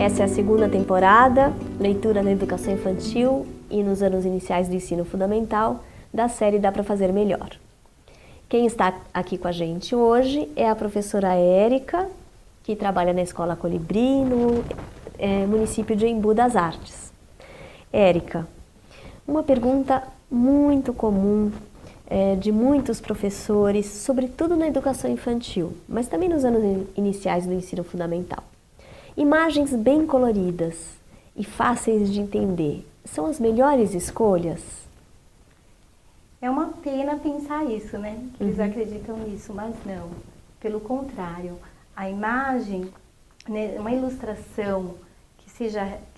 Essa é a segunda temporada, leitura na educação infantil e nos anos iniciais do ensino fundamental, da série Dá Pra Fazer Melhor. Quem está aqui com a gente hoje é a professora Érica, que trabalha na Escola Colibri, no município de Embu das Artes. Érica, uma pergunta muito comum de muitos professores, sobretudo na educação infantil, mas também nos anos iniciais do ensino fundamental. Imagens bem coloridas e fáceis de entender são as melhores escolhas? É uma pena pensar isso, né? Que eles acreditam nisso, mas não. Pelo contrário, a imagem, né, uma ilustração que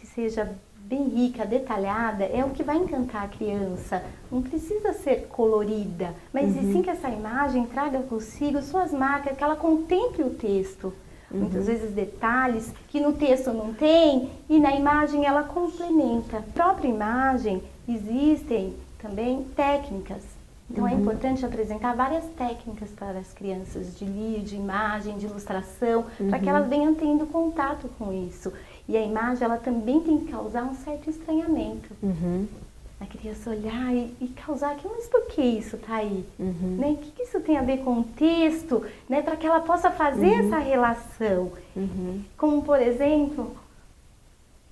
seja bem rica, detalhada, é o que vai encantar a criança. Não precisa ser colorida, mas sim que essa imagem traga consigo suas marcas, que ela contemple o texto. Muitas vezes detalhes que no texto não tem e na imagem ela complementa. A própria imagem existem também técnicas. Então é importante apresentar várias técnicas para as crianças, de imagem, de ilustração, para que elas venham tendo contato com isso. E a imagem, ela também tem que causar um certo estranhamento. A criança olhar e causar aquilo, mas por que isso está aí? Né? O que isso tem a ver com o texto? Né? Para que ela possa fazer essa relação. Como, por exemplo,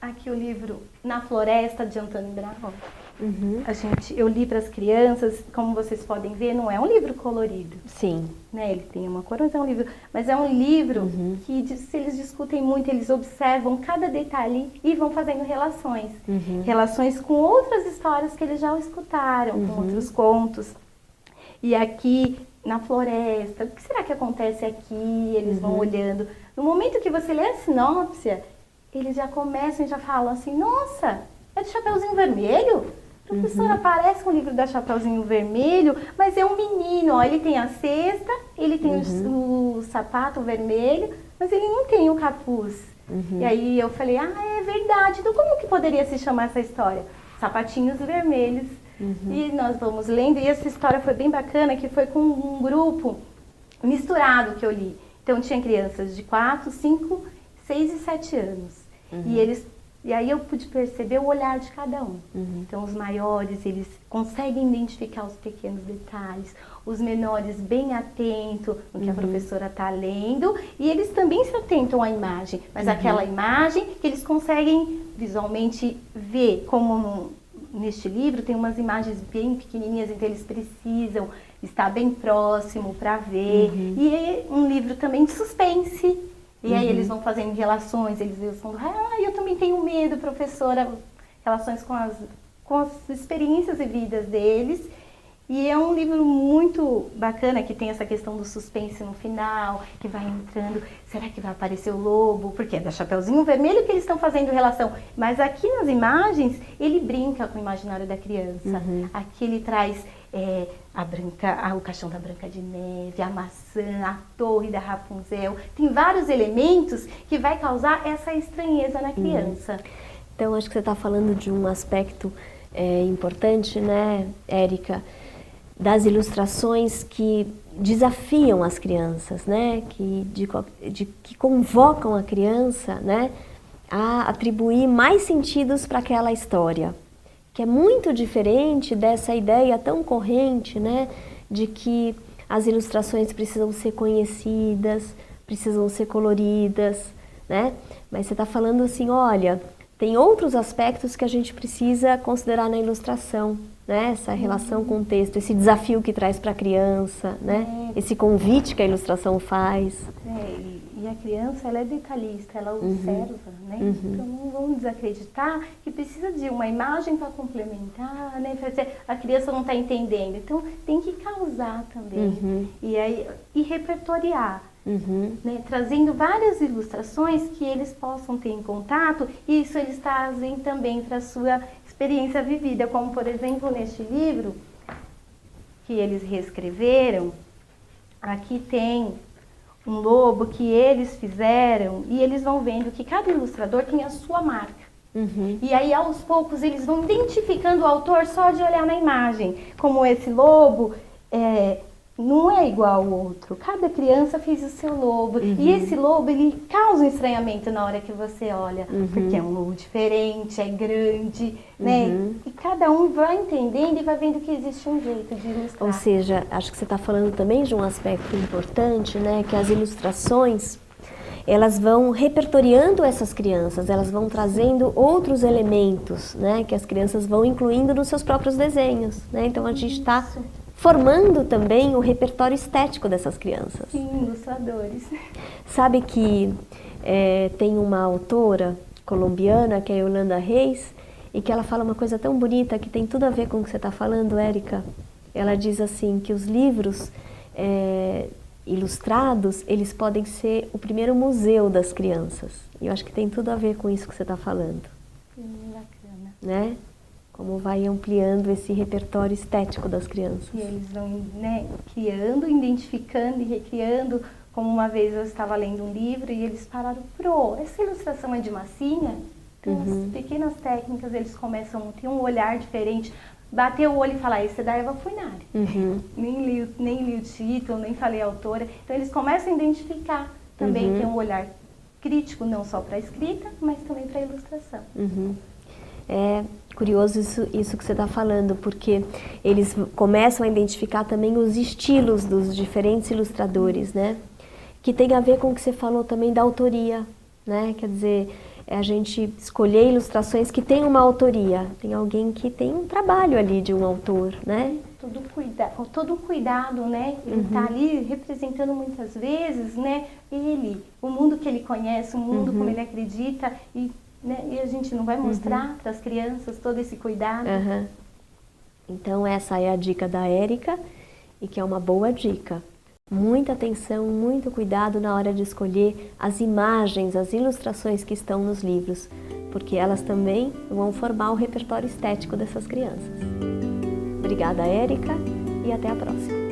aqui o livro Na Floresta, de Antônio Brown. Eu li para as crianças, como vocês podem ver, não é um livro colorido. Sim. Né? Ele tem uma cor, mas é um livro que se eles discutem muito, eles observam cada detalhe e vão fazendo relações. Relações com outras histórias que eles já escutaram, com outros contos. E aqui na floresta, o que será que acontece aqui? Eles vão olhando. No momento que você lê a sinopse, eles já começam e já falam assim, nossa, é do Chapeuzinho Vermelho? Professora, parece com o livro da Chapeuzinho Vermelho, mas é um menino, ó, ele tem a cesta, ele tem o sapato vermelho, mas ele não tem o capuz. E aí eu falei, é verdade, então como que poderia se chamar essa história? Sapatinhos Vermelhos. E nós vamos lendo, e essa história foi bem bacana, que foi com um grupo misturado que eu li. Então tinha crianças de 4, 5, 6 e 7 anos. E aí eu pude perceber o olhar de cada um. Então os maiores, eles conseguem identificar os pequenos detalhes, os menores bem atentos no que a professora está lendo, e eles também se atentam à imagem, mas aquela imagem que eles conseguem visualmente ver, como neste livro tem umas imagens bem pequenininhas, então eles precisam estar bem próximo para ver. E é um livro também de suspense. E aí eles vão fazendo relações, eles vão falando, eu também tenho medo, professora, relações com as experiências e vidas deles. E é um livro muito bacana, que tem essa questão do suspense no final, que vai entrando, será que vai aparecer o lobo? Porque é da Chapeuzinho Vermelho que eles estão fazendo relação. Mas aqui nas imagens, ele brinca com o imaginário da criança. Aqui ele traz o caixão da Branca de Neve, a maçã, a torre da Rapunzel. Tem vários elementos que vai causar essa estranheza na criança. Então, acho que você está falando de um aspecto importante, né, Érica? Das ilustrações que desafiam as crianças, né? Que convocam a criança, né? A atribuir mais sentidos para aquela história. Que é muito diferente dessa ideia tão corrente, né? De que as ilustrações precisam ser conhecidas, precisam ser coloridas, né? Mas você está falando assim, olha, tem outros aspectos que a gente precisa considerar na ilustração, né? Essa relação com o texto, esse desafio que traz para a criança, né? Esse convite que a ilustração faz. E a criança, ela é detalhista, ela observa, né? Então não vamos desacreditar que precisa de uma imagem para complementar, né? A criança não está entendendo, então tem que causar também. E repertoriar. Né, trazendo várias ilustrações que eles possam ter em contato, e isso eles trazem também para a sua experiência vivida, como por exemplo neste livro que eles reescreveram, aqui tem um lobo que eles fizeram, e eles vão vendo que cada ilustrador tem a sua marca. E aí aos poucos eles vão identificando o autor só de olhar na imagem, como esse lobo não é igual ao outro. Cada criança fez o seu lobo. E esse lobo, ele causa um estranhamento na hora que você olha. Porque é um lobo diferente, é grande, né? E cada um vai entendendo e vai vendo que existe um jeito de ilustrar. Ou seja, acho que você está falando também de um aspecto importante, né? Que as ilustrações, elas vão repertoriando essas crianças, elas vão trazendo outros elementos, né? Que as crianças vão incluindo nos seus próprios desenhos, né? Então a gente está formando também o repertório estético dessas crianças. Sim, ilustradores. Sabe que tem uma autora colombiana, que é a Yolanda Reis, e que ela fala uma coisa tão bonita que tem tudo a ver com o que você está falando, Érica. Ela diz assim, que os livros ilustrados, eles podem ser o primeiro museu das crianças. E eu acho que tem tudo a ver com isso que você está falando. Bacana. Né? Como vai ampliando esse repertório estético das crianças. E eles vão, né, criando, identificando e recriando. Como uma vez eu estava lendo um livro e eles pararam, essa ilustração é de massinha? Tem umas pequenas técnicas, eles começam a ter um olhar diferente. Bater o olho e falar, esse é da Eva Furnari. Nem li o título, nem falei a autora. Então eles começam a identificar também, ter um olhar crítico, não só para a escrita, mas também para a ilustração. É curioso isso que você está falando, porque eles começam a identificar também os estilos dos diferentes ilustradores, né? Que tem a ver com o que você falou também da autoria, né? Quer dizer, a gente escolher ilustrações que têm uma autoria, tem alguém que tem um trabalho ali de um autor, né? Todo um cuidado, né? Ele está ali representando muitas vezes, né? O mundo que ele conhece, o mundo como ele acredita né? E a gente não vai mostrar para as crianças todo esse cuidado. Então essa é a dica da Érica, e que é uma boa dica. Muita atenção, muito cuidado na hora de escolher as imagens, as ilustrações que estão nos livros, porque elas também vão formar o repertório estético dessas crianças. Obrigada, Érica, e até a próxima.